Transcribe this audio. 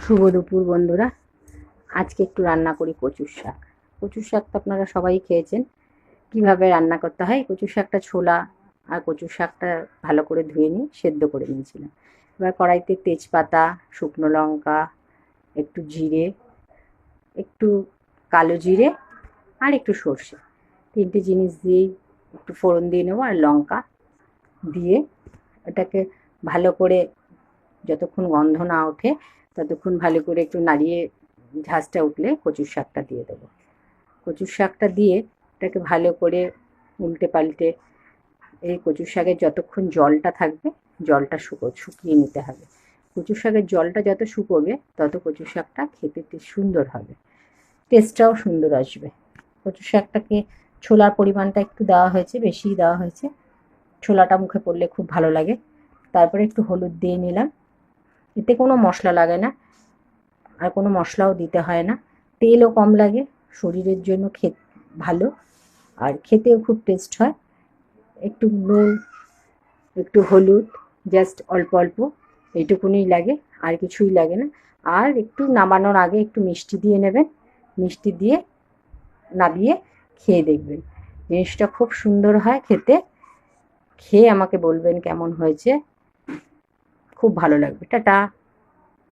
শুভ দুপুর বন্ধুরা। আজকে একটু রান্না করি কচুর শাক। কচুর শাক তো আপনারা সবাই খেয়েছেন। কিভাবে রান্না করতে হয়, কচুর শাকটা ছোলা আর কচুর শাকটা ভালো করে ধুয়ে নিয়ে সেদ্ধ করে নিয়েছিলাম। এবার কড়াইতে তেজপাতা, শুকনো লঙ্কা, একটু জিরে, একটু কালো জিরে আর একটু সর্ষে, তিনটে জিনিস দিয়েই একটু ফোড়ন দিয়ে নেবো আর লঙ্কা দিয়ে এটাকে ভালো করে, যতক্ষণ গন্ধ না ওঠে ততক্ষণ ভালো করে একটু নাড়িয়ে, ঝাঁঝটা উঠলে কচুর শাকটা দিয়ে দেবো। কচুর শাকটা দিয়ে এটাকে ভালো করে উল্টে পাল্টে, এই কচুর শাকের যতক্ষণ জলটা থাকবে জলটা শুকিয়ে নিতে হবে। কচুর শাকের জলটা যত শুকোবে তত কচুর শাকটা খেতে সুন্দর হবে, টেস্টটাও সুন্দর আসবে। কচুর শাকটাকে ছোলার পরিমাণটা একটু দেওয়া হয়েছে, বেশিই দেওয়া হয়েছে, ছোলাটা মুখে পড়লে খুব ভালো লাগে। তারপরে একটু হলুদ দিয়ে নিলাম। এতে কোনো মশলা লাগে না, আর কোনো মশলাও দিতে হয় না, তেলও কম লাগে, শরীরের জন্য ভালো, আর খেতেও খুব টেস্ট হয়। একটু নুন, একটু হলুদ, জাস্ট অল্প অল্প এইটুকুনি লাগে, আর কিছুই লাগে না। আর একটু নামানোর আগে একটু মিষ্টি দিয়ে নেবেন, মিষ্টি দিয়ে নামিয়ে খেয়ে দেখবেন, জিনিসটা খুব সুন্দর হয় খেতে। খেয়ে আমাকে বলবেন কেমন হয়েছে, খুব ভালো লাগবে। টাটা।